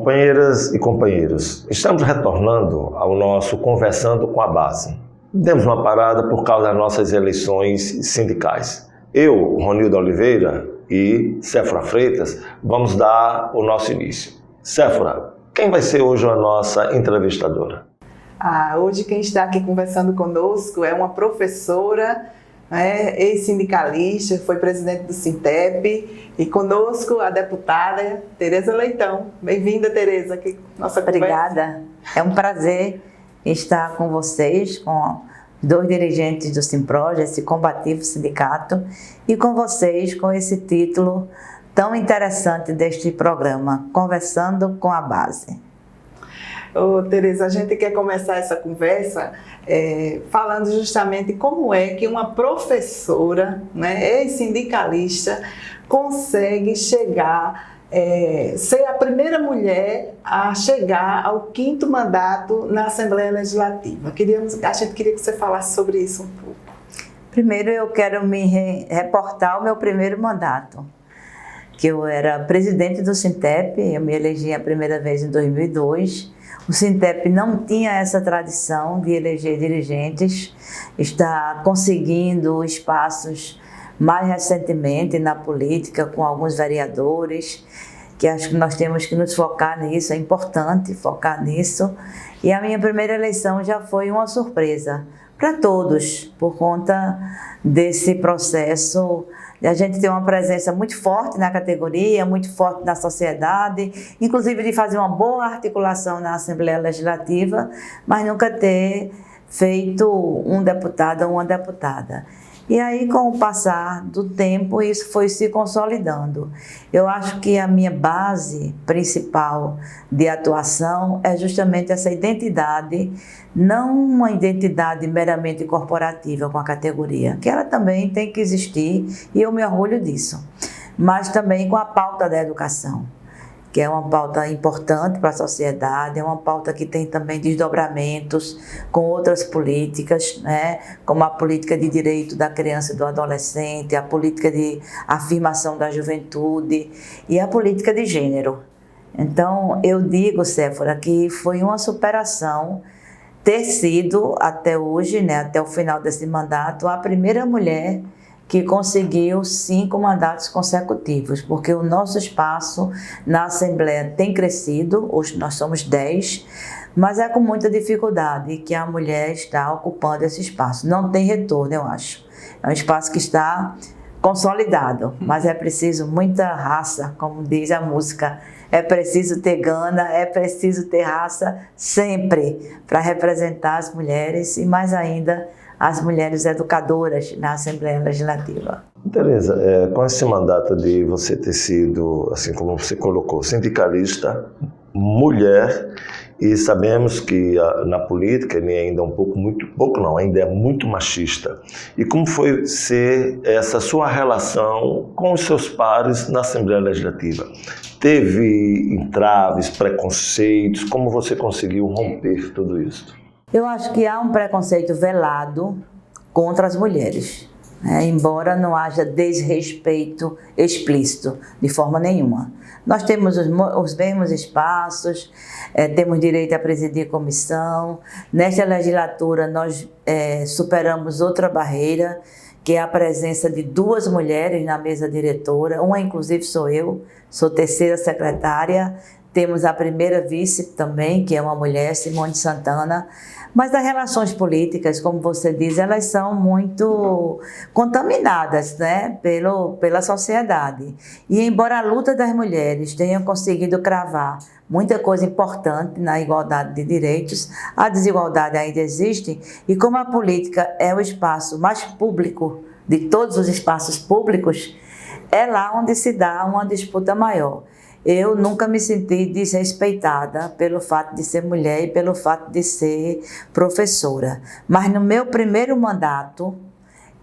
Companheiras e companheiros, estamos retornando ao nosso Conversando com a Base. Demos uma parada por causa das nossas eleições sindicais. Eu, Ronildo Oliveira e Séfora Freitas, vamos dar o nosso início. Séfora, quem vai ser hoje a nossa entrevistadora? Hoje quem está aqui conversando conosco é uma professora, ex-sindicalista, foi presidente do Sintep, e conosco a deputada Tereza Leitão. Bem-vinda, Tereza, aqui nossa conversa. Obrigada. É um prazer estar com vocês, com dois dirigentes do Simproj, esse combativo sindicato, e com vocês com esse título tão interessante deste programa, Conversando com a Base. Tereza, a gente quer começar essa conversa falando justamente como é que uma professora, ex-sindicalista, consegue chegar, ser a primeira mulher a chegar ao 5º mandato na Assembleia Legislativa. A gente queria que você falasse sobre isso um pouco. Primeiro eu quero me reportar ao meu primeiro mandato, que eu era presidente do Sintep, eu me elegi a primeira vez em 2002. O Sintep não tinha essa tradição de eleger dirigentes, está conseguindo espaços mais recentemente na política, com alguns vereadores, que acho que nós temos que nos focar nisso, é importante focar nisso. E a minha primeira eleição já foi uma surpresa para todos, por conta desse processo. A gente tem uma presença muito forte na categoria, muito forte na sociedade, inclusive de fazer uma boa articulação na Assembleia Legislativa, mas nunca ter feito um deputado ou uma deputada. E aí, com o passar do tempo, isso foi se consolidando. Eu acho que a minha base principal de atuação é justamente essa identidade, não uma identidade meramente corporativa com a categoria, que ela também tem que existir e eu me orgulho disso, mas também com a pauta da educação, que é uma pauta importante para a sociedade, é uma pauta que tem também desdobramentos com outras políticas, como a política de direito da criança e do adolescente, a política de afirmação da juventude e a política de gênero. Então, eu digo, Séfora, que foi uma superação ter sido, até hoje, até o final desse mandato, a primeira mulher que conseguiu 5 mandatos consecutivos, porque o nosso espaço na Assembleia tem crescido, hoje nós somos 10, mas é com muita dificuldade que a mulher está ocupando esse espaço. Não tem retorno, eu acho. É um espaço que está consolidado, mas é preciso muita raça, como diz a música. É preciso ter gana, é preciso ter raça sempre para representar as mulheres e mais ainda as mulheres educadoras na Assembleia Legislativa. Tereza, com esse mandato de você ter sido, assim como você colocou, sindicalista, mulher, e sabemos que na política ele ainda é ainda é muito machista. E como foi ser essa sua relação com os seus pares na Assembleia Legislativa? Teve entraves, preconceitos? Como você conseguiu romper tudo isso? Eu acho que há um preconceito velado contra as mulheres, embora não haja desrespeito explícito, de forma nenhuma. Nós temos os mesmos espaços, temos direito a presidir comissão. Nesta legislatura nós superamos outra barreira, que é a presença de 2 mulheres na mesa diretora, uma inclusive sou eu, sou terceira secretária. Temos a primeira vice também, que é uma mulher, Simone Santana. Mas as relações políticas, como você diz, elas são muito contaminadas, pela sociedade. E embora a luta das mulheres tenha conseguido cravar muita coisa importante na igualdade de direitos, a desigualdade ainda existe. E como a política é o espaço mais público de todos os espaços públicos, é lá onde se dá uma disputa maior. Eu nunca me senti desrespeitada pelo fato de ser mulher e pelo fato de ser professora. Mas no meu primeiro mandato,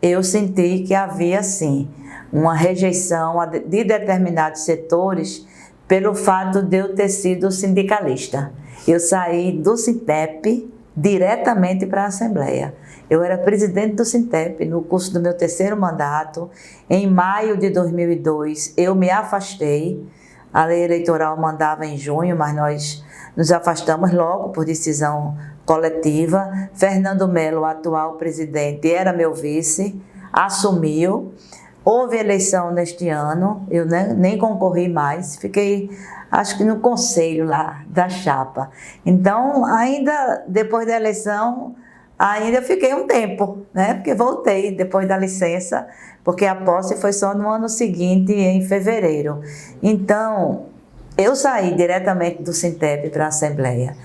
eu senti que havia, sim, uma rejeição de determinados setores pelo fato de eu ter sido sindicalista. Eu saí do Sintep diretamente para a Assembleia. Eu era presidente do Sintep no curso do meu 3º mandato. Em maio de 2002, eu me afastei. A lei eleitoral mandava em junho, mas nós nos afastamos logo por decisão coletiva. Fernando Melo, o atual presidente, era meu vice, assumiu. Houve eleição neste ano, eu nem concorri mais, fiquei, acho que no conselho lá da chapa. Então, ainda depois da eleição, ainda fiquei um tempo, né? Porque voltei depois da licença, porque a posse foi só no ano seguinte, em fevereiro. Então, eu saí diretamente do Sintep para a Assembleia.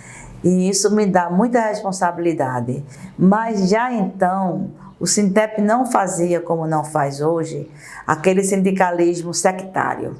E isso me dá muita responsabilidade. Mas já então, o Sintep não fazia, como não faz hoje, aquele sindicalismo sectário.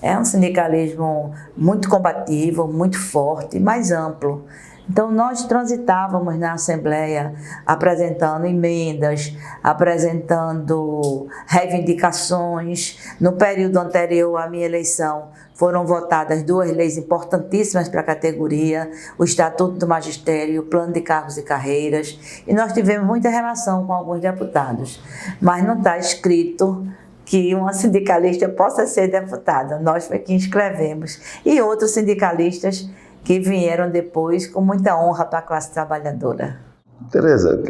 É um sindicalismo muito combativo, muito forte, mais amplo. Então, nós transitávamos na Assembleia apresentando emendas, apresentando reivindicações. No período anterior à minha eleição, foram votadas 2 leis importantíssimas para a categoria, o Estatuto do Magistério, o Plano de Cargos e Carreiras, e nós tivemos muita relação com alguns deputados, mas não está escrito que uma sindicalista possa ser deputada. Nós foi que inscrevemos. E outros sindicalistas que vieram depois com muita honra para a classe trabalhadora. Tereza,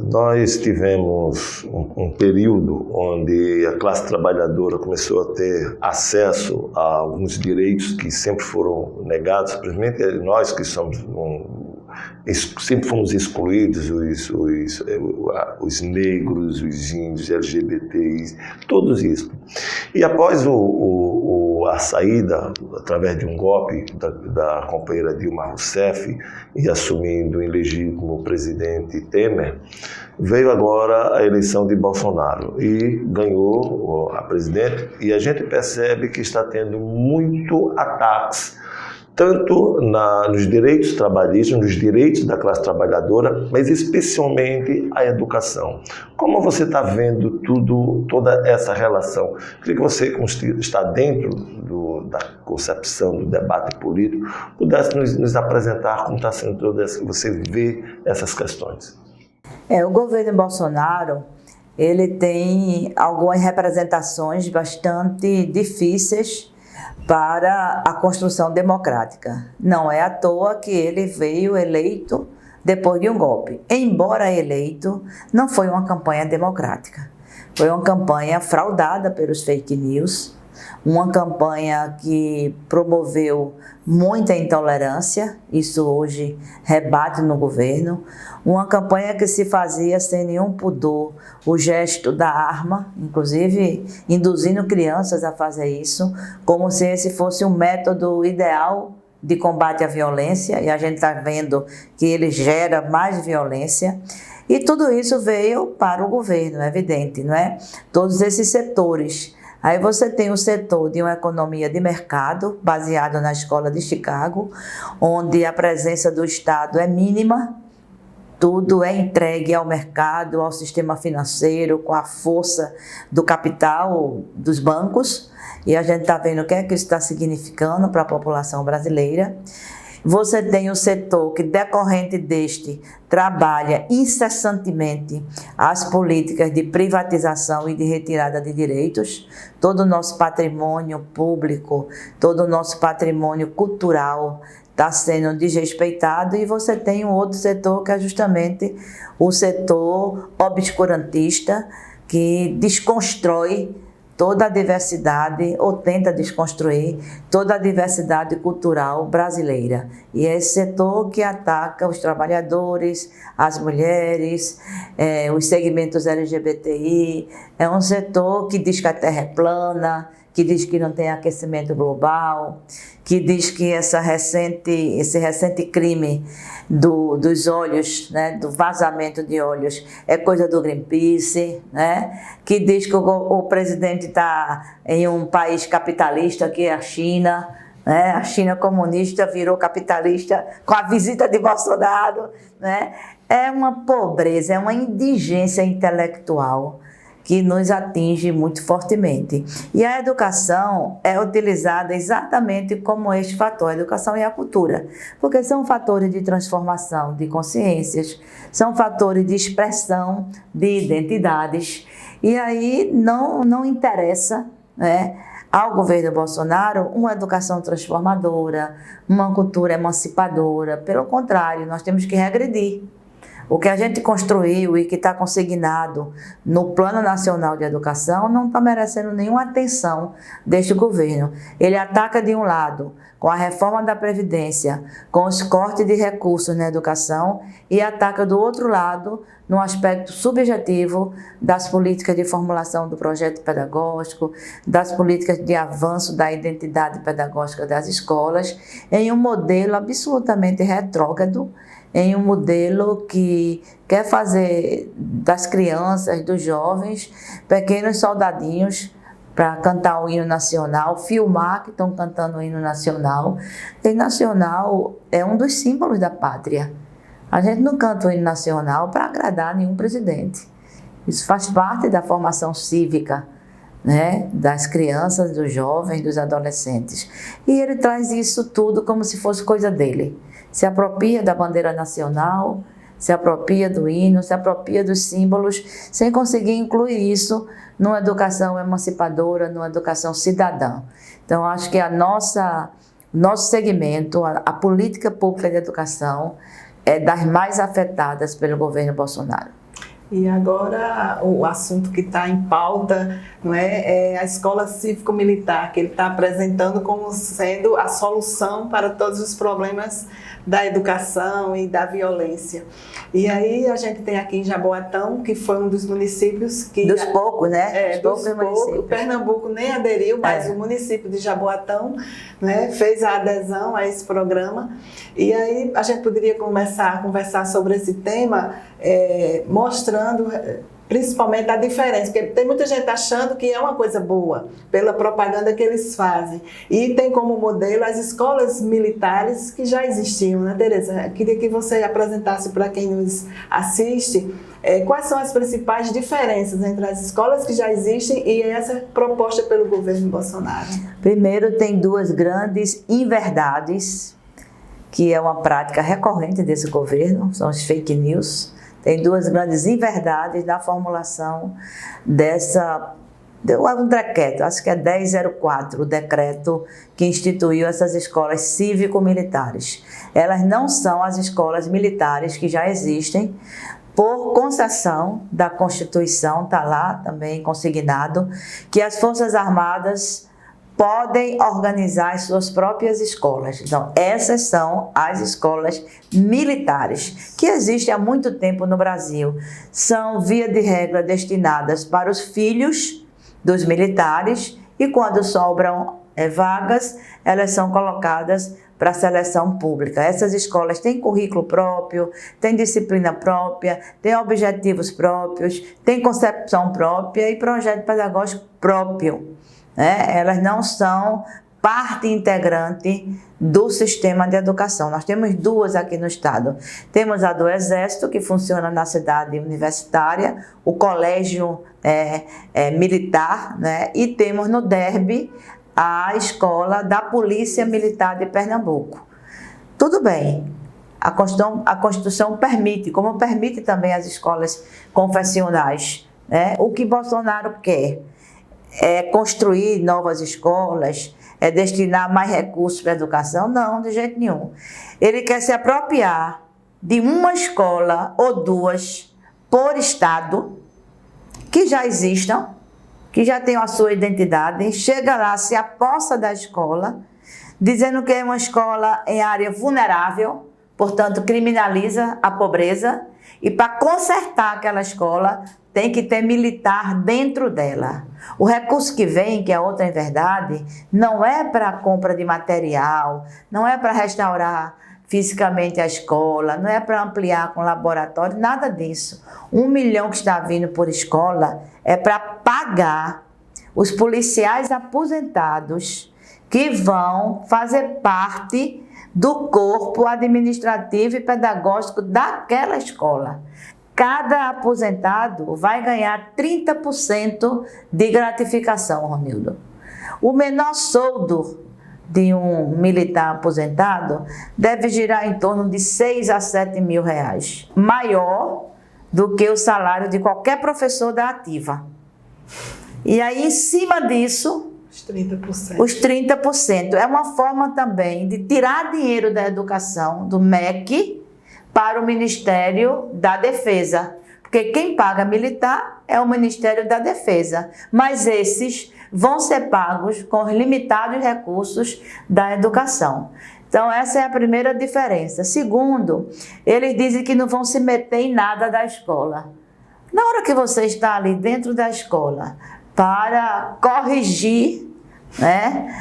nós tivemos um período onde a classe trabalhadora começou a ter acesso a alguns direitos que sempre foram negados, principalmente nós que somos sempre fomos excluídos, os negros, os índios, LGBTI, todos isso. E após a saída, através de um golpe da companheira Dilma Rousseff, e assumindo o ilegítimo presidente Temer, veio agora a eleição de Bolsonaro e ganhou a presidente, e a gente percebe que está tendo muito ataques tanto nos direitos trabalhistas, nos direitos da classe trabalhadora, mas especialmente a educação. Como você está vendo toda essa relação? Queria que você, como está dentro da concepção do debate político, pudesse nos apresentar como está sendo toda essa, você vê essas questões. O governo Bolsonaro, ele tem algumas representações bastante difíceis para a construção democrática. Não é à toa que ele veio eleito depois de um golpe. Embora eleito, não foi uma campanha democrática. Foi uma campanha fraudada pelos fake news, uma campanha que promoveu muita intolerância, isso hoje rebate no governo, uma campanha que se fazia sem nenhum pudor, o gesto da arma, inclusive induzindo crianças a fazer isso, como se esse fosse um método ideal de combate à violência, e a gente está vendo que ele gera mais violência. E tudo isso veio para o governo, é evidente, não é? Todos esses setores. Aí você tem o setor de uma economia de mercado, baseado na Escola de Chicago, onde a presença do Estado é mínima, tudo é entregue ao mercado, ao sistema financeiro, com a força do capital dos bancos, e a gente está vendo o que é que isso está significando para a população brasileira. Você tem o setor que, decorrente deste, trabalha incessantemente as políticas de privatização e de retirada de direitos. Todo o nosso patrimônio público, todo o nosso patrimônio cultural está sendo desrespeitado, e você tem um outro setor que é justamente o setor obscurantista, que desconstrói toda a diversidade, ou tenta desconstruir toda a diversidade cultural brasileira. E é esse setor que ataca os trabalhadores, as mulheres, os segmentos LGBTI. É um setor que diz que a Terra é plana, que diz que não tem aquecimento global, que diz que esse recente crime dos óleos, né, do vazamento de óleos, é coisa do Greenpeace, né, que diz que o presidente está em um país capitalista, que é a China, né, a China comunista virou capitalista com a visita de Bolsonaro, né. É uma pobreza, é uma indigência intelectual que nos atinge muito fortemente. E a educação é utilizada exatamente como este fator, a educação e a cultura, porque são fatores de transformação de consciências, são fatores de expressão de identidades, e aí não interessa, né, ao governo Bolsonaro uma educação transformadora, uma cultura emancipadora. Pelo contrário, nós temos que regredir. O que a gente construiu e que está consignado no Plano Nacional de Educação não está merecendo nenhuma atenção deste governo. Ele ataca de um lado com a reforma da Previdência, com os cortes de recursos na educação, e ataca do outro lado no aspecto subjetivo das políticas de formulação do projeto pedagógico, das políticas de avanço da identidade pedagógica das escolas, em um modelo absolutamente retrógrado, em um modelo que quer fazer das crianças, dos jovens, pequenos soldadinhos para cantar o hino nacional, filmar que estão cantando o hino nacional. O hino nacional é um dos símbolos da pátria. A gente não canta o hino nacional para agradar nenhum presidente. Isso faz parte da formação cívica, né, das crianças, dos jovens, dos adolescentes. E ele traz isso tudo como se fosse coisa dele. Se apropria da bandeira nacional, se apropria do hino, se apropria dos símbolos, sem conseguir incluir isso numa educação emancipadora, numa educação cidadã. Então, acho que nosso segmento, a política pública de educação, é das mais afetadas pelo governo Bolsonaro. E agora o assunto que está em pauta, não é a escola cívico-militar, que ele está apresentando como sendo a solução para todos os problemas da educação e da violência. E aí a gente tem aqui em Jaboatão, que foi um dos municípios que... Dos poucos, né? Dos poucos. Pernambuco nem aderiu, mas o município de Jaboatão, né, fez a adesão a esse programa. E aí a gente poderia começar a conversar sobre esse tema, mostrando principalmente a diferença, porque tem muita gente achando que é uma coisa boa, pela propaganda que eles fazem. E tem como modelo as escolas militares que já existiam, né, Tereza? Eu queria que você apresentasse para quem nos assiste quais são as principais diferenças entre as escolas que já existem e essa proposta pelo governo Bolsonaro. Primeiro, tem duas grandes inverdades, que é uma prática recorrente desse governo, são as fake news. Tem duas grandes inverdades na formulação um decreto, acho que é 1004, o decreto que instituiu essas escolas cívico-militares. Elas não são as escolas militares que já existem, por concessão da Constituição, está lá também consignado, que as Forças Armadas podem organizar as suas próprias escolas. Então, essas são as escolas militares, que existem há muito tempo no Brasil. São, via de regra, destinadas para os filhos dos militares e, quando sobram vagas, elas são colocadas para a seleção pública. Essas escolas têm currículo próprio, têm disciplina própria, têm objetivos próprios, têm concepção própria e projeto pedagógico próprio. Elas não são parte integrante do sistema de educação. Nós temos duas aqui no estado. Temos a do Exército, que funciona na cidade universitária, o colégio militar, né? E temos no DERB a escola da Polícia Militar de Pernambuco. Tudo bem, a Constituição permite, como permite também as escolas confessionais, né? O que Bolsonaro quer é construir novas escolas, é destinar mais recursos para a educação? Não, de jeito nenhum. Ele quer se apropriar de uma escola ou duas por estado, que já existam, que já tenham a sua identidade, chega lá, se apossa da escola, dizendo que é uma escola em área vulnerável, portanto criminaliza a pobreza, e para consertar aquela escola tem que ter militar dentro dela. O recurso que vem, que é outra inverdade, não é para a compra de material, não é para restaurar fisicamente a escola, não é para ampliar com laboratório, nada disso. 1 milhão que está vindo por escola é para pagar os policiais aposentados que vão fazer parte do corpo administrativo e pedagógico daquela escola. Cada aposentado vai ganhar 30% de gratificação, Ronildo. O menor soldo de um militar aposentado deve girar em torno de 6 a 7 mil reais, maior do que o salário de qualquer professor da ativa. E aí, em cima disso, 30%. Os 30%. É uma forma também de tirar dinheiro da educação, do MEC, para o Ministério da Defesa. Porque quem paga militar é o Ministério da Defesa. Mas esses vão ser pagos com os limitados recursos da educação. Então, essa é a primeira diferença. Segundo, eles dizem que não vão se meter em nada da escola. Na hora que você está ali dentro da escola para corrigir, né,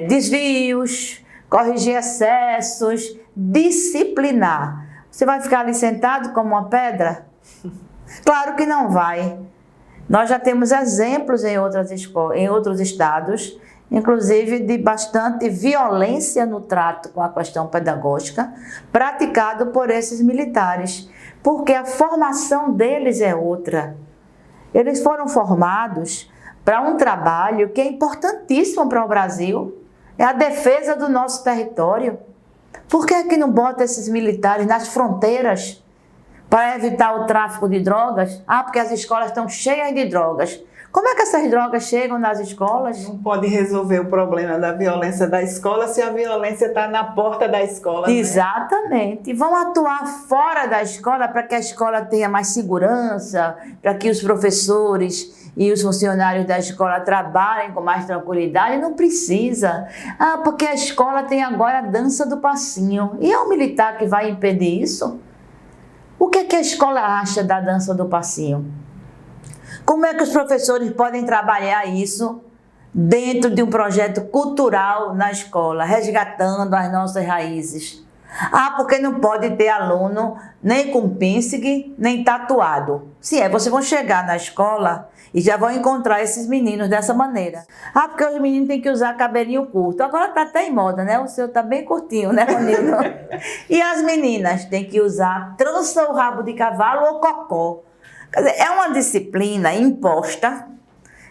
desvios, corrigir excessos, disciplinar, você vai ficar ali sentado como uma pedra? Claro que não vai. Nós já temos exemplos em outros estados, inclusive de bastante violência no trato com a questão pedagógica, praticado por esses militares, porque a formação deles é outra. Eles foram formados para um trabalho que é importantíssimo para o Brasil, é a defesa do nosso território. Por que é que não bota esses militares nas fronteiras para evitar o tráfico de drogas? Ah, porque as escolas estão cheias de drogas. Como é que essas drogas chegam nas escolas? Não pode resolver o problema da violência da escola se a violência está na porta da escola. Exatamente. Né? Vão atuar fora da escola para que a escola tenha mais segurança, para que os professores e os funcionários da escola trabalhem com mais tranquilidade. Não precisa. Ah, porque a escola tem agora a dança do passinho. E é o militar que vai impedir isso? O que é que a escola acha da dança do passinho? Como é que os professores podem trabalhar isso dentro de um projeto cultural na escola, resgatando as nossas raízes? Ah, porque não pode ter aluno nem com pêncige, nem tatuado. Se é, vocês vão chegar na escola e já vão encontrar esses meninos dessa maneira. Ah, porque os meninos têm que usar cabelinho curto. Agora tá até em moda, né? O seu tá bem curtinho, né, Ronildo? E as meninas têm que usar trança ou rabo de cavalo ou cocó. Quer dizer, é uma disciplina imposta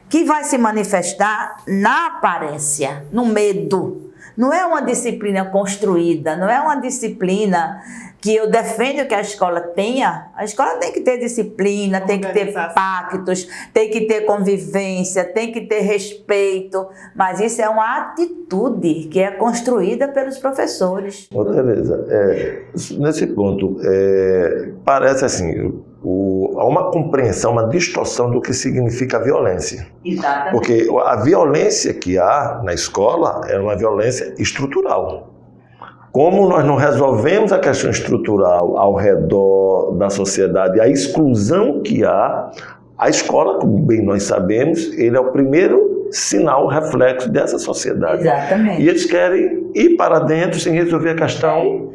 que vai se manifestar na aparência, no medo. Não é uma disciplina construída, não é uma disciplina que eu defendo que a escola tenha. A escola tem que ter disciplina, tem que ter pactos, tem que ter convivência, tem que ter respeito. Mas isso é uma atitude que é construída pelos professores. Ô, Tereza, nesse ponto, parece assim, há uma compreensão, uma distorção do que significa a violência. Exatamente. Porque a violência que há na escola é uma violência estrutural. Como nós não resolvemos a questão estrutural ao redor da sociedade, a exclusão que há, a escola, como bem nós sabemos, ele é o primeiro sinal, reflexo dessa sociedade. Exatamente. E eles querem ir para dentro sem resolver a questão.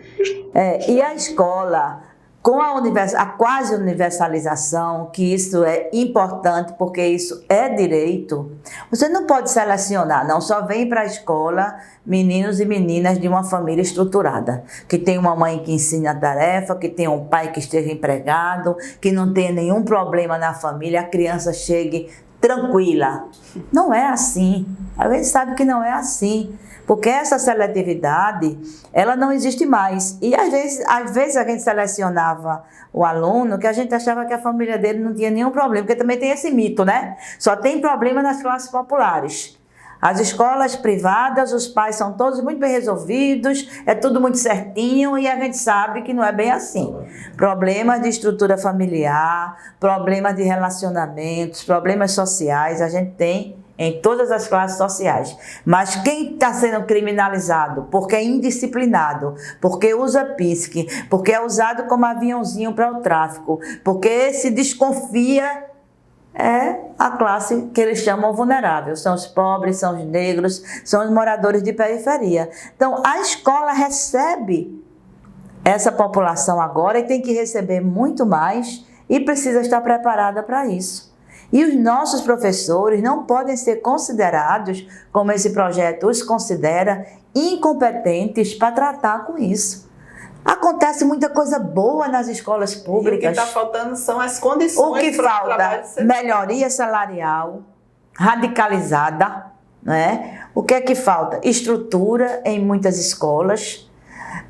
E a escola, com a quase universalização, que isso é importante porque isso é direito, você não pode selecionar, não, só vem para a escola meninos e meninas de uma família estruturada, que tem uma mãe que ensina a tarefa, que tem um pai que esteja empregado, que não tenha nenhum problema na família, a criança chegue tranquila. Não é assim, a gente sabe que não é assim. Porque essa seletividade, ela não existe mais. E às vezes a gente selecionava o aluno que a gente achava que a família dele não tinha nenhum problema, porque também tem esse mito, né? Só tem problema nas classes populares. As escolas privadas, os pais são todos muito bem resolvidos, é tudo muito certinho e a gente sabe que não é bem assim. Problemas de estrutura familiar, problemas de relacionamentos, problemas sociais, a gente tem em todas as classes sociais. Mas quem está sendo criminalizado porque é indisciplinado, porque usa pisque, porque é usado como aviãozinho para o tráfico, porque se desconfia, é a classe que eles chamam vulnerável. São os pobres, são os negros, são os moradores de periferia. Então, a escola recebe essa população agora e tem que receber muito mais e precisa estar preparada para isso. E os nossos professores não podem ser considerados, como esse projeto os considera, incompetentes para tratar com isso. Acontece muita coisa boa nas escolas públicas. E o que está faltando são as condições. O que falta? Melhoria salarial, radicalizada, né? O que é que falta? Estrutura em muitas escolas,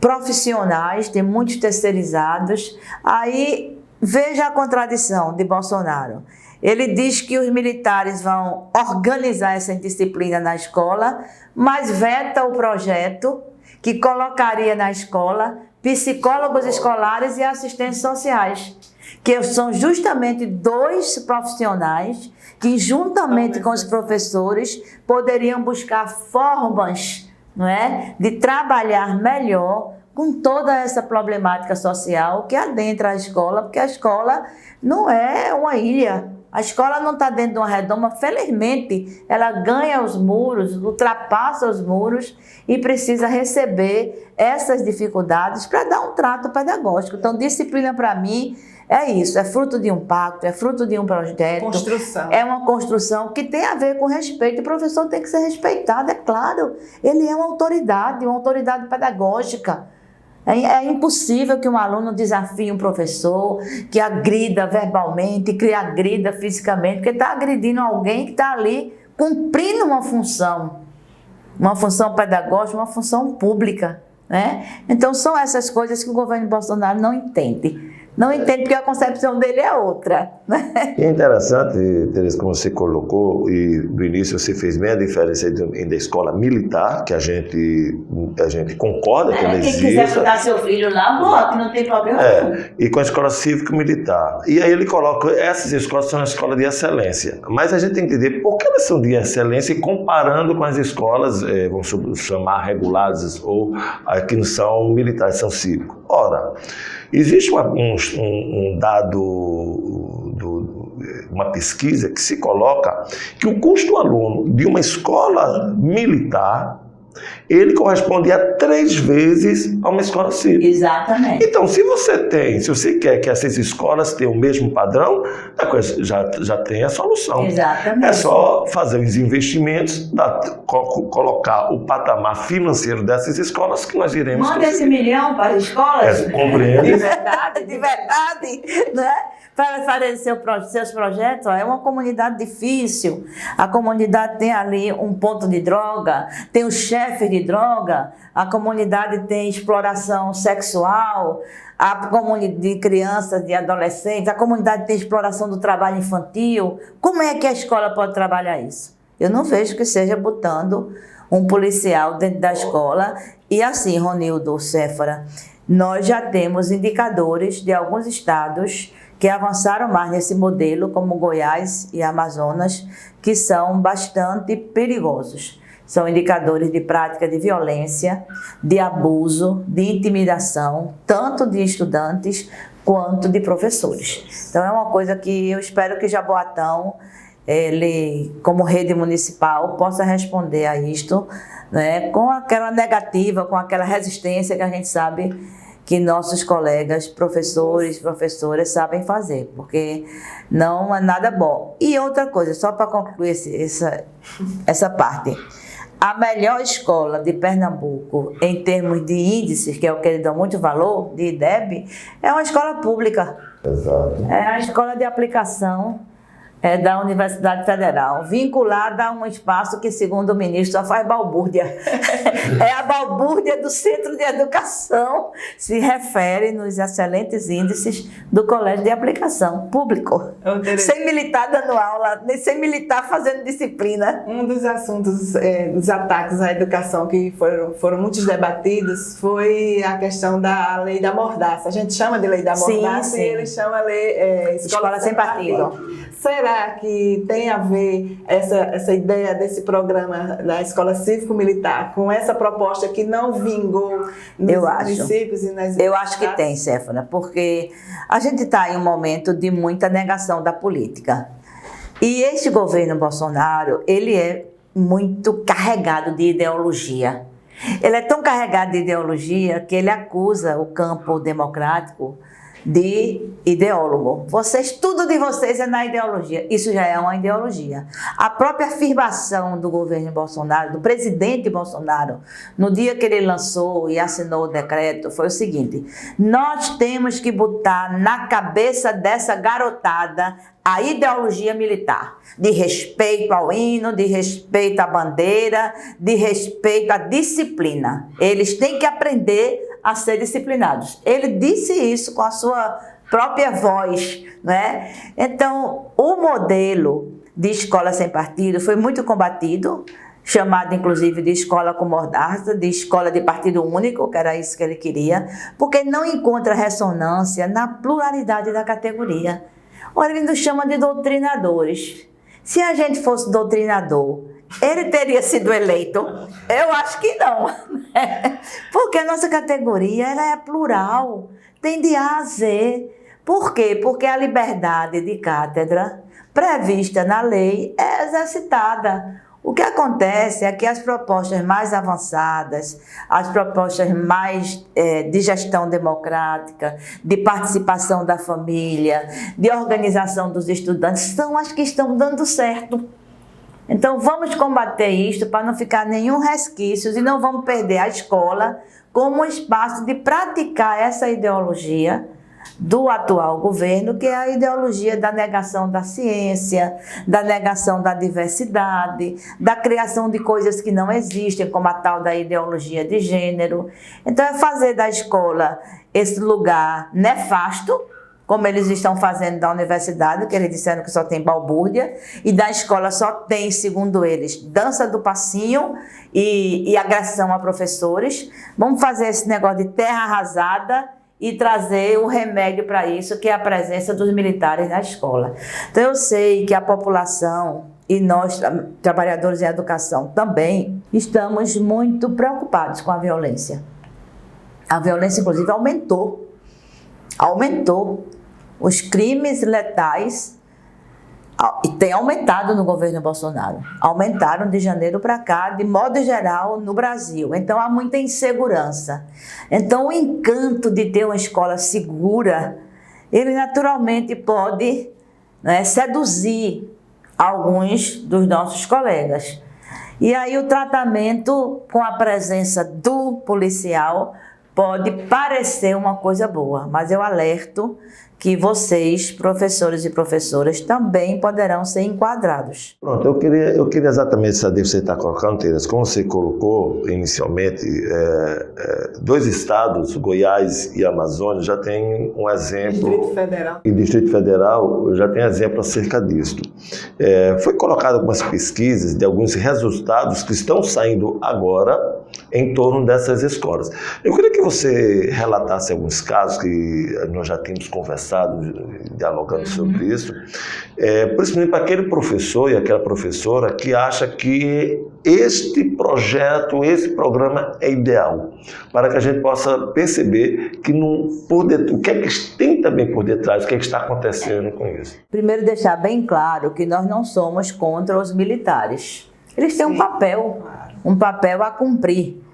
profissionais, tem muitos terceirizados. Aí veja a contradição de Bolsonaro. Ele diz que os militares vão organizar essa indisciplina na escola, mas veta o projeto que colocaria na escola psicólogos escolares e assistentes sociais, que são justamente 2 profissionais que, juntamente com os professores, poderiam buscar formas, não é, de trabalhar melhor com toda essa problemática social que adentra a escola, porque a escola não é uma ilha. A escola não está dentro de uma redoma. Felizmente, ela ganha os muros, ultrapassa os muros e precisa receber essas dificuldades para dar um trato pedagógico. Então, disciplina, para mim, é isso. É fruto de um pacto, é fruto de um projeto. Construção. É uma construção que tem a ver com respeito. O professor tem que ser respeitado, é claro. Ele é uma autoridade pedagógica. É impossível que um aluno desafie um professor, que agrida verbalmente, que agrida fisicamente, porque está agredindo alguém que está ali cumprindo uma função pedagógica, uma função pública, né? Então, são essas coisas que o governo Bolsonaro não entende. Não entende porque a concepção dele é outra, né? E é interessante, Tereza, como você colocou, e do início você fez bem a diferença da escola militar, que a gente concorda que ela existe. Quem quiser botar seu filho lá, bote, não tem problema. E com a escola cívico-militar. E aí ele coloca, essas escolas são as escolas de excelência. Mas a gente tem que entender por que elas são de excelência e comparando com as escolas, vamos chamar regulares, ou que não são militares, são cívicos. Ora, existe um dado, uma pesquisa que se coloca que o custo do aluno de uma escola militar, ele corresponde a 3 vezes a uma escola cívica. Exatamente. Então, se você quer que essas escolas tenham o mesmo padrão, a coisa já tem a solução. Exatamente. É só fazer os investimentos, colocar o patamar financeiro dessas escolas que nós iremos... Manda esse milhão para as escolas. Compreendo. De verdade, né? Para fazer seus projetos. É uma comunidade difícil. A comunidade tem ali um ponto de droga, tem os chefes de droga, a comunidade tem exploração sexual, a comunidade de crianças, de adolescentes, a comunidade tem exploração do trabalho infantil. Como é que a escola pode trabalhar isso? Eu não vejo que seja botando um policial dentro da escola. E assim, Ronildo, Séfora, nós já temos indicadores de alguns estados que avançaram mais nesse modelo, como Goiás e Amazonas, que são bastante perigosos. São indicadores de prática de violência, de abuso, de intimidação, tanto de estudantes quanto de professores. Então, é uma coisa que eu espero que Jaboatão, ele, como rede municipal, possa responder a isto, né, com aquela negativa, com aquela resistência que a gente sabe que nossos colegas, professores, professoras sabem fazer, porque não é nada bom. E outra coisa, só para concluir essa parte, a melhor escola de Pernambuco, em termos de índices, que é o que eles dão muito valor, de IDEB, é uma escola pública. Exato. É a escola de aplicação da Universidade Federal, vinculada a um espaço que, segundo o ministro, só faz balbúrdia. É a balbúrdia do Centro de Educação, se refere nos excelentes índices do Colégio de Aplicação Público. Sem militar dando aula, nem sem militar fazendo disciplina. Um dos assuntos dos ataques à educação que foram muitos debatidos foi a questão da lei da mordaça. A gente chama de lei da mordaça, sim. E ele chama lei Escola Sem Partido. Será que tem a ver essa ideia desse programa da Escola Cívico-Militar com essa proposta que não vingou nos municípios e nas Eu acho que tem, Séfora, porque a gente está em um momento de muita negação da política. E este governo Bolsonaro, ele é muito carregado de ideologia. Ele é tão carregado de ideologia que ele acusa o campo democrático de ideólogo. Tudo de vocês é na ideologia. Isso já é uma ideologia. A própria afirmação do governo Bolsonaro, do presidente Bolsonaro, no dia que ele lançou e assinou o decreto, foi o seguinte: nós temos que botar na cabeça dessa garotada a ideologia militar, de respeito ao hino, de respeito à bandeira, de respeito à disciplina. Eles têm que aprender a ser disciplinados. Ele disse isso com a sua própria voz, né? Então, o modelo de escola sem partido foi muito combatido, chamado inclusive de escola com mordaça, de escola de partido único, que era isso que ele queria, porque não encontra ressonância na pluralidade da categoria. Ora, ele nos chama de doutrinadores. Se a gente fosse doutrinador, ele teria sido eleito? Eu acho que não. Porque a nossa categoria ela é plural, tem de A a Z. Por quê? Porque a liberdade de cátedra prevista na lei é exercitada. O que acontece é que as propostas mais avançadas, as propostas mais de gestão democrática, de participação da família, de organização dos estudantes, são as que estão dando certo. Então vamos combater isto para não ficar nenhum resquício e não vamos perder a escola como um espaço de praticar essa ideologia do atual governo, que é a ideologia da negação da ciência, da negação da diversidade, da criação de coisas que não existem, como a tal da ideologia de gênero. Então é fazer da escola esse lugar nefasto, como eles estão fazendo da universidade, que eles disseram que só tem balbúrdia, e da escola só tem, segundo eles, dança do passinho e agressão a professores. Vamos fazer esse negócio de terra arrasada e trazer um remédio para isso, que é a presença dos militares na escola. Então eu sei que a população e nós, trabalhadores em educação, também estamos muito preocupados com a violência. A violência, inclusive, aumentou. Os crimes letais e tem aumentado no governo Bolsonaro. Aumentaram de janeiro para cá, de modo geral, no Brasil. Então, há muita insegurança. Então, o encanto de ter uma escola segura, ele naturalmente pode, né, seduzir alguns dos nossos colegas. E aí, o tratamento com a presença do policial pode parecer uma coisa boa, mas eu alerto que vocês, professores e professoras, também poderão ser enquadrados. Pronto, eu queria exatamente saber, você está colocando, Tereza, como você colocou inicialmente, 2 estados, Goiás e Amazônia, já tem um exemplo. Distrito Federal. E Distrito Federal já tem exemplo acerca disso. Foi colocado algumas pesquisas de alguns resultados que estão saindo agora em torno dessas escolas. Eu queria que você relatasse alguns casos que nós já temos conversado, dialogando sobre isso, principalmente para aquele professor e aquela professora que acha que este projeto, esse programa é ideal, para que a gente possa perceber que o que é que tem também por detrás, o que é que está acontecendo com isso. Primeiro, deixar bem claro que nós não somos contra os militares. Eles têm um papel a cumprir.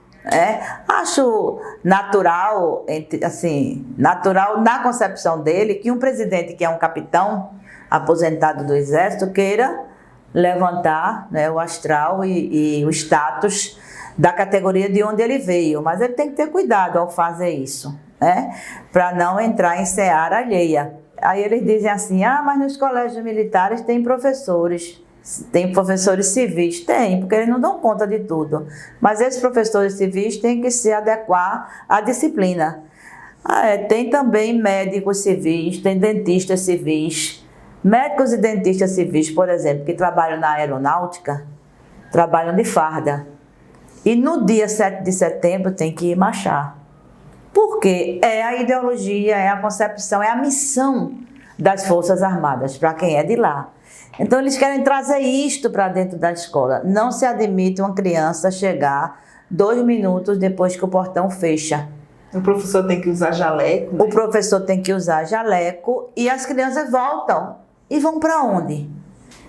Acho natural, natural na concepção dele, que um presidente que é um capitão aposentado do Exército queira levantar, né, o astral e o status da categoria de onde ele veio. Mas ele tem que ter cuidado ao fazer isso, né, para não entrar em seara alheia. Aí eles dizem assim, mas nos colégios militares tem professores civis? Tem, porque eles não dão conta de tudo. Mas esses professores civis têm que se adequar à disciplina. Tem também médicos civis, tem dentistas civis. Médicos e dentistas civis, por exemplo, que trabalham na aeronáutica, trabalham de farda. E no dia 7 de setembro tem que ir marchar. Porque é a ideologia, é a concepção, é a missão das Forças Armadas, para quem é de lá. Então, eles querem trazer isto para dentro da escola. Não se admite uma criança chegar 2 minutos depois que o portão fecha. O professor tem que usar jaleco, né? O professor tem que usar jaleco e as crianças voltam. E vão para onde?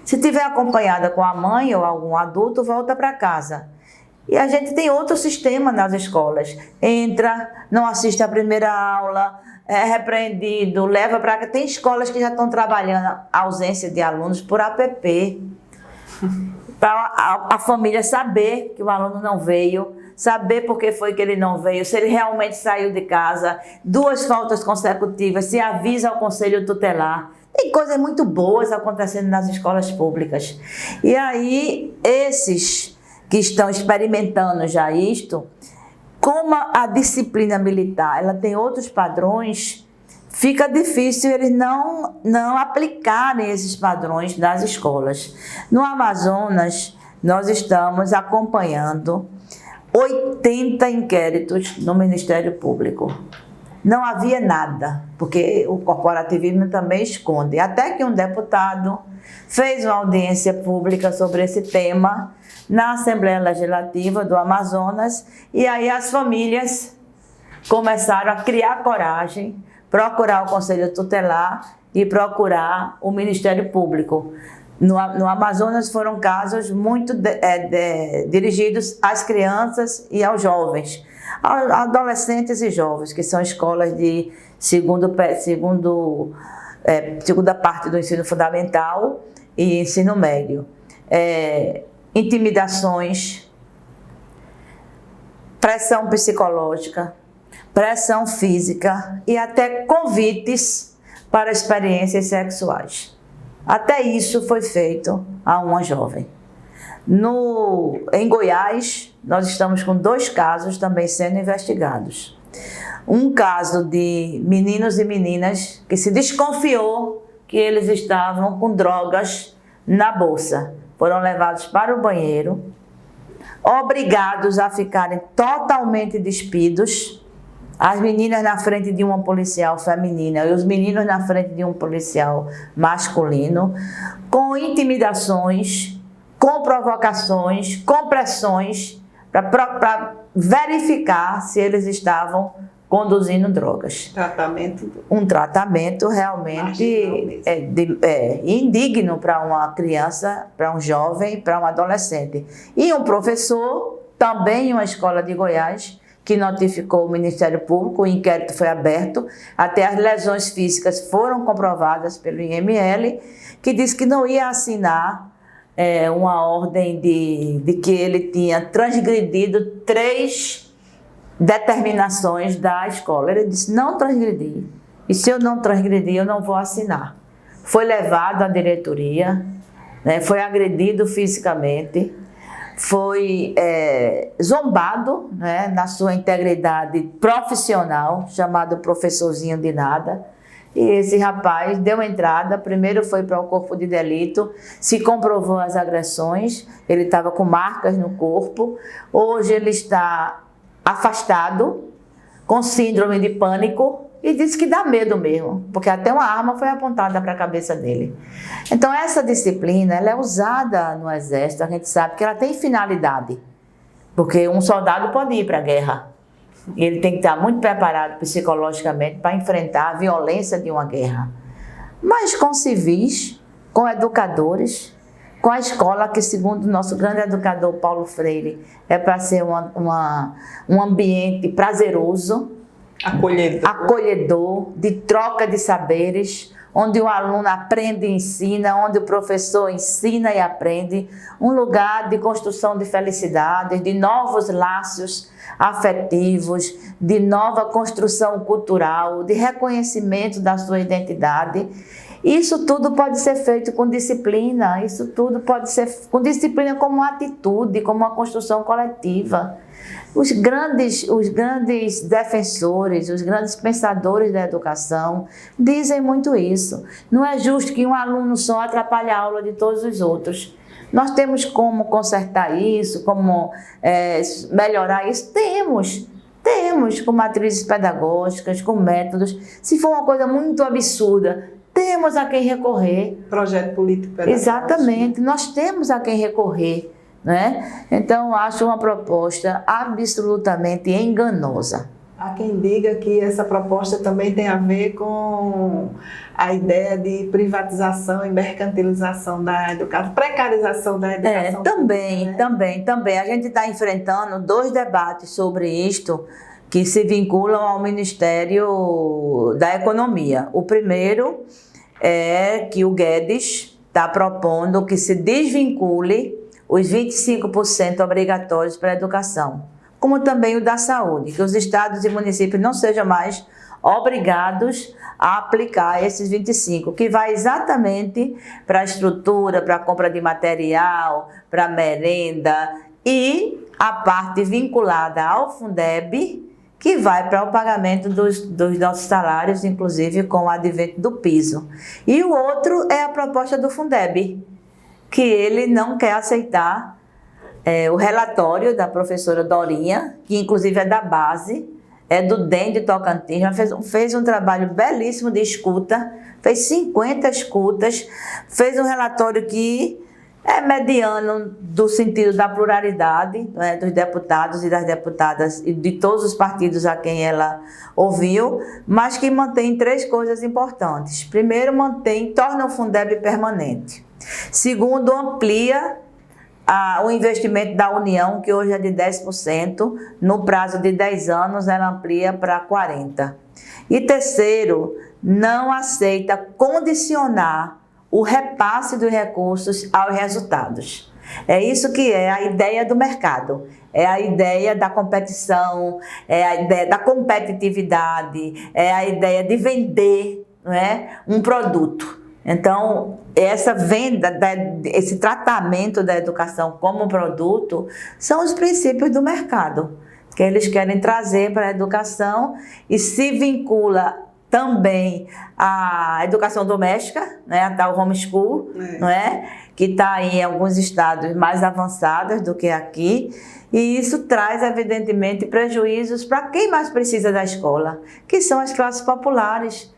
Se tiver acompanhada com a mãe ou algum adulto, volta para casa. E a gente tem outro sistema nas escolas. Entra, não assiste a primeira aula, é repreendido, leva para cá. Tem escolas que já estão trabalhando a ausência de alunos por app. Para a família saber que o aluno não veio, saber por que foi que ele não veio, se ele realmente saiu de casa, 2 faltas consecutivas, se avisa ao conselho tutelar. Tem coisas muito boas acontecendo nas escolas públicas. E aí, esses que estão experimentando já isto, como a disciplina militar ela tem outros padrões, fica difícil eles não aplicarem esses padrões nas escolas. No Amazonas, nós estamos acompanhando 80 inquéritos no Ministério Público. Não havia nada, porque o corporativismo também esconde. Até que um deputado fez uma audiência pública sobre esse tema na Assembleia Legislativa do Amazonas, e aí as famílias começaram a criar coragem, procurar o Conselho Tutelar e procurar o Ministério Público. No Amazonas foram casos muito dirigidos às crianças e aos jovens, adolescentes e jovens, que são escolas de segunda parte do ensino fundamental e ensino médio. Intimidações, pressão psicológica, pressão física e até convites para experiências sexuais. Até isso foi feito a uma jovem. Em Goiás, nós estamos com 2 casos também sendo investigados. Um caso de meninos e meninas que se desconfiou que eles estavam com drogas na bolsa. Foram levados para o banheiro, obrigados a ficarem totalmente despidos, as meninas na frente de uma policial feminina e os meninos na frente de um policial masculino, com intimidações, com provocações, com pressões, para verificar se eles estavam conduzindo drogas. Um tratamento realmente indigno para uma criança, para um jovem, para um adolescente. E um professor, também em uma escola de Goiás, que notificou o Ministério Público, o inquérito foi aberto, até as lesões físicas foram comprovadas pelo IML, que disse que não ia assinar uma ordem de que ele tinha transgredido 3 determinações da escola. Ele disse, não transgredi. E se eu não transgredir, eu não vou assinar. Foi levado à diretoria, foi agredido fisicamente, foi zombado na sua integridade profissional, chamado professorzinho de nada. E esse rapaz deu entrada, primeiro foi para o corpo de delito, se comprovou as agressões, ele estava com marcas no corpo. Hoje ele está afastado, com síndrome de pânico, e disse que dá medo mesmo, porque até uma arma foi apontada para a cabeça dele. Então essa disciplina, ela é usada no Exército, a gente sabe que ela tem finalidade, porque um soldado pode ir para a guerra, e ele tem que estar muito preparado psicologicamente para enfrentar a violência de uma guerra. Mas com civis, com educadores, com a escola, que segundo o nosso grande educador Paulo Freire, é para ser um ambiente prazeroso, acolhedor, de troca de saberes, onde o aluno aprende e ensina, onde o professor ensina e aprende, um lugar de construção de felicidade, de novos laços afetivos, de nova construção cultural, de reconhecimento da sua identidade. Isso tudo pode ser feito com disciplina, isso tudo pode ser com disciplina como uma atitude, como uma construção coletiva. Os grandes defensores, os grandes pensadores da educação dizem muito isso. Não é justo que um aluno só atrapalhe a aula de todos os outros. Nós temos como consertar isso, como melhorar isso? Temos com matrizes pedagógicas, com métodos. Se for uma coisa muito absurda, temos a quem recorrer. Projeto político pedagógico. Exatamente, nós temos a quem recorrer. Então, acho uma proposta absolutamente enganosa. Há quem diga que essa proposta também tem a ver com a ideia de privatização e mercantilização da educação, precarização da educação. Também. A gente está enfrentando 2 debates sobre isto que se vinculam ao Ministério da Economia. O primeiro é que o Guedes está propondo que se desvincule os 25% obrigatórios para a educação, como também o da saúde, que os estados e municípios não sejam mais obrigados a aplicar esses 25%, que vai exatamente para a estrutura, para a compra de material, para a merenda, e a parte vinculada ao Fundeb, que vai para o pagamento dos nossos salários, inclusive com o advento do piso. E o outro é a proposta do Fundeb, que ele não quer aceitar o relatório da professora Dorinha, que inclusive é da base, é do DEM de Tocantins, fez um trabalho belíssimo de escuta, fez 50 escutas, fez um relatório que é mediano do sentido da pluralidade, né, dos deputados e das deputadas e de todos os partidos a quem ela ouviu, mas que mantém 3 coisas importantes. Primeiro, torna o Fundeb permanente. Segundo, amplia o investimento da União, que hoje é de 10%, no prazo de 10 anos ela amplia para 40%. E terceiro, não aceita condicionar o repasse dos recursos aos resultados. É isso que é a ideia do mercado, é a ideia da competição, é a ideia da competitividade, é a ideia de vender, não é, um produto. Então, essa venda, esse tratamento da educação como produto, são os princípios do mercado, que eles querem trazer para a educação e se vincula também à educação doméstica, né, a tal homeschool, não é? Que está em alguns estados mais avançados do que aqui, e isso traz, evidentemente, prejuízos para quem mais precisa da escola, que são as classes populares.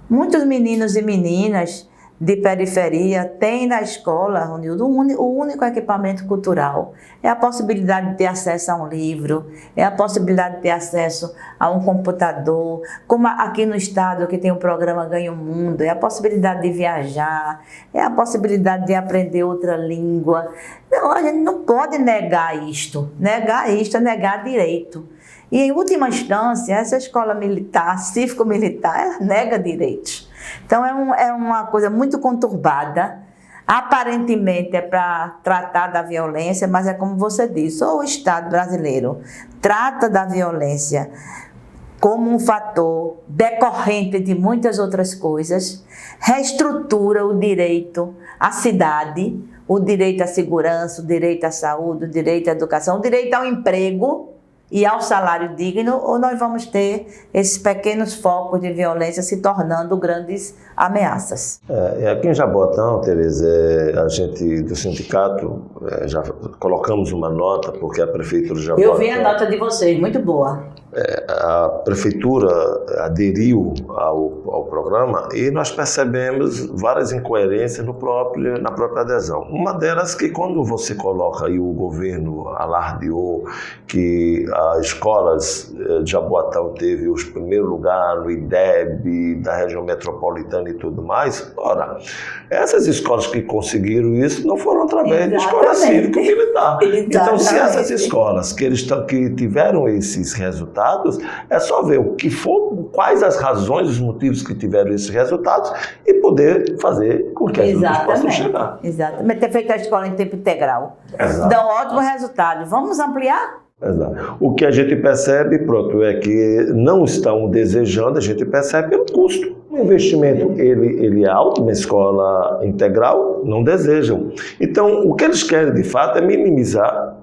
Muitos meninos e meninas de periferia têm na escola, Ronildo, o único equipamento cultural. É a possibilidade de ter acesso a um livro, é a possibilidade de ter acesso a um computador, como aqui no estado que tem o programa Ganha o Mundo, é a possibilidade de viajar, é a possibilidade de aprender outra língua. Não, a gente não pode negar isto. Negar isto é negar direito. E, em última instância, essa escola militar, cívico-militar, ela nega direitos. Então, é uma coisa muito conturbada. Aparentemente é para tratar da violência, mas é como você disse, ou o Estado brasileiro trata da violência como um fator decorrente de muitas outras coisas, reestrutura o direito à cidade, o direito à segurança, o direito à saúde, o direito à educação, o direito ao emprego e ao salário digno, ou nós vamos ter esses pequenos focos de violência se tornando grandes ameaças. Aqui em Jaboatão, Tereza, a gente do sindicato já colocamos uma nota, porque a Prefeitura de Jaboatão... Eu vi a nota de vocês, muito boa. A Prefeitura aderiu ao programa e nós percebemos várias incoerências na própria adesão. Uma delas que quando você coloca, e o governo alardeou que as escolas de Jaboatão teve os primeiros lugares no IDEB, da região metropolitana e tudo mais, ora, essas escolas que conseguiram isso não foram através de escola cívico-militar. Então, se essas escolas que tiveram esses resultados, é só ver quais as razões, os motivos que tiveram esses resultados e poder fazer com que as outras possam chegar. Exatamente, ter feito a escola em tempo integral. Dá um ótimo resultado. Vamos ampliar? Exato. O que a gente percebe, é que não estão desejando, a gente percebe pelo custo. O investimento ele é alto na escola integral, não desejam. Então, o que eles querem, de fato, é minimizar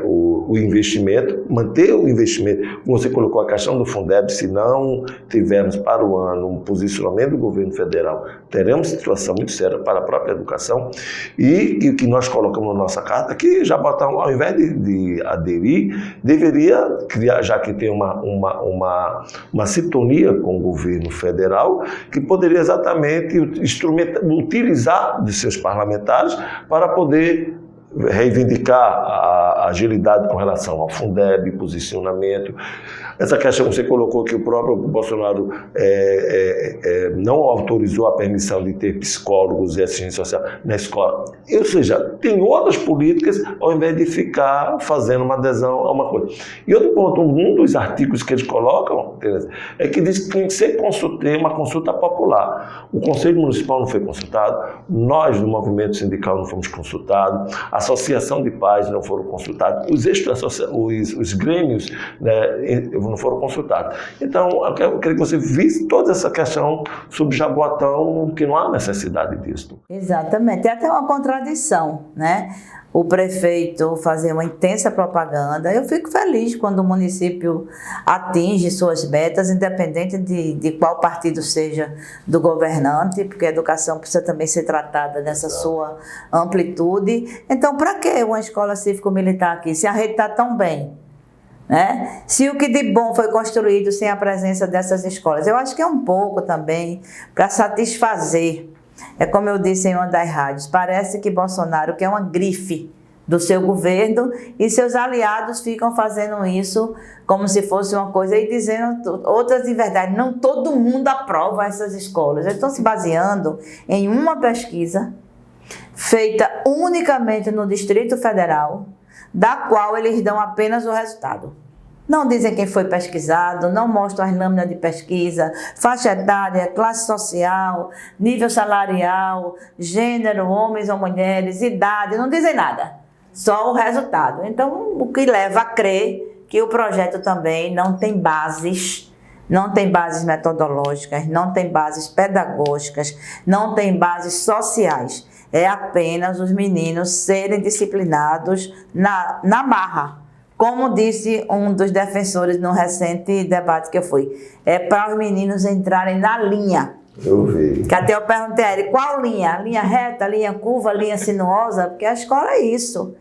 o investimento, manter o investimento. Você colocou a questão do Fundeb, se não tivermos para o ano um posicionamento do governo federal, teremos situação muito séria para a própria educação. E o que nós colocamos na nossa carta, que Jaboatão, ao invés de aderir, deveria criar, já que tem uma sintonia com o governo federal, que poderia exatamente utilizar de seus parlamentares para poder reivindicar a agilidade com relação ao Fundeb, posicionamento. Essa questão que você colocou, que o próprio Bolsonaro não autorizou a permissão de ter psicólogos e assistência social na escola. Ou seja, tem outras políticas ao invés de ficar fazendo uma adesão a uma coisa. E outro ponto, um dos artigos que eles colocam, é que diz que tem que ser uma consulta popular. O Conselho Municipal não foi consultado, nós do movimento sindical não fomos consultados, a Associação de Pais não foram consultados, os grêmios, né, não foram consultados. Então, eu queria que você visse toda essa questão sobre Jaboatão, que não há necessidade disso. Exatamente. É até uma contradição, né? o prefeito fazer uma intensa propaganda. Eu fico feliz quando o município atinge suas metas, independente de qual partido seja do governante, porque a educação precisa também ser tratada nessa sua amplitude. Então, para que uma escola cívico-militar aqui, se a rede está tão bem? Né? Se o que de bom foi construído sem a presença dessas escolas? Eu acho que é um pouco também para satisfazer. É como eu disse em uma das rádios, parece que Bolsonaro quer uma grife do seu governo e seus aliados ficam fazendo isso como se fosse uma coisa e dizendo outras de verdade. Não todo mundo aprova essas escolas. Eles estão se baseando em uma pesquisa feita unicamente no Distrito Federal, da qual eles dão apenas o resultado. Não dizem quem foi pesquisado, não mostram as lâminas de pesquisa, faixa etária, classe social, nível salarial, gênero, homens ou mulheres, idade, não dizem nada, só o resultado. Então, o que leva a crer que o projeto também não tem bases metodológicas, não tem bases pedagógicas, não tem bases sociais. É apenas os meninos serem disciplinados na marra. Como disse um dos defensores no recente debate que eu fui, é para os meninos entrarem na linha. Eu vi. Que até eu perguntei a ele, qual linha? Linha reta, linha curva, linha sinuosa? Porque a escola é isso.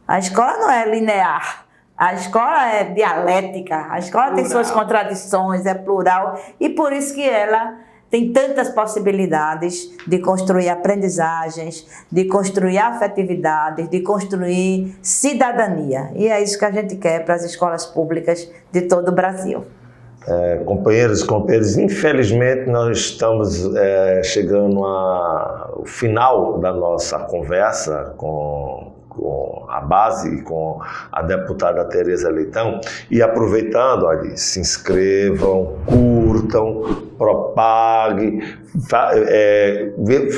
A escola não é linear. A escola é dialética. A escola tem suas contradições, é plural. E por isso que ela tem tantas possibilidades de construir aprendizagens, de construir afetividades, de construir cidadania. E é isso que a gente quer para as escolas públicas de todo o Brasil. Companheiros e companheiras, infelizmente nós estamos chegando ao final da nossa conversa com a base e com a deputada Tereza Leitão, e aproveitando, olha, se inscrevam, curtam, propaguem,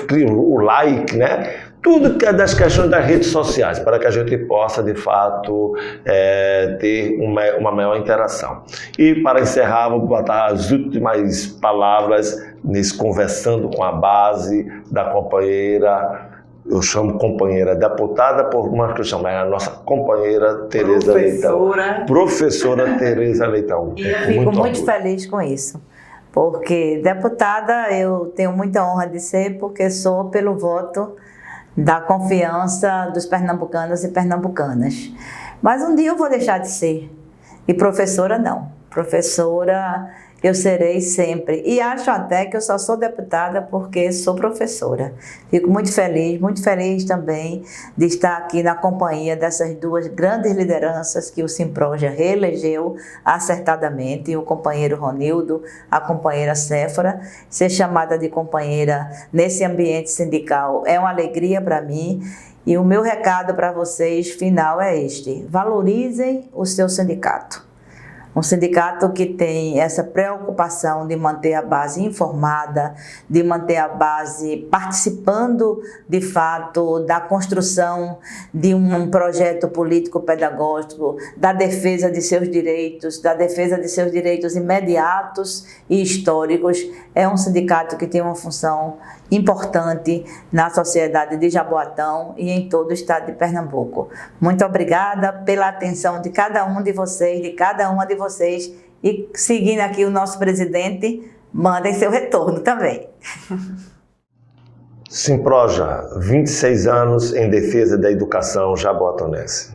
criem o like, né? Tudo que é das questões das redes sociais, para que a gente possa, de fato, ter uma maior interação. E, para encerrar, vou botar as últimas palavras nesse Conversando com a Base da companheira, eu chamo companheira deputada, por uma que eu chamo, é a nossa companheira Tereza Leitão. Professora Tereza Leitão. E eu fico muito feliz com isso, porque deputada eu tenho muita honra de ser, porque sou pelo voto da confiança dos pernambucanos e pernambucanas. Mas um dia eu vou deixar de ser. E professora não. Professora eu serei sempre. E acho até que eu só sou deputada porque sou professora. Fico muito feliz também de estar aqui na companhia dessas duas grandes lideranças que o Simproja reelegeu acertadamente, o companheiro Ronildo, a companheira Séfora. Ser chamada de companheira nesse ambiente sindical é uma alegria para mim. E o meu recado para vocês final é este: valorizem o seu sindicato. Um sindicato que tem essa preocupação de manter a base informada, de manter a base participando, de fato, da construção de um projeto político-pedagógico, da defesa de seus direitos imediatos e históricos. É um sindicato que tem uma função importante na sociedade de Jaboatão e em todo o estado de Pernambuco. Muito obrigada pela atenção de cada um de vocês, de cada uma de vocês, e seguindo aqui o nosso presidente, mandem seu retorno também. Simproja, 26 anos em defesa da educação jaboatonense.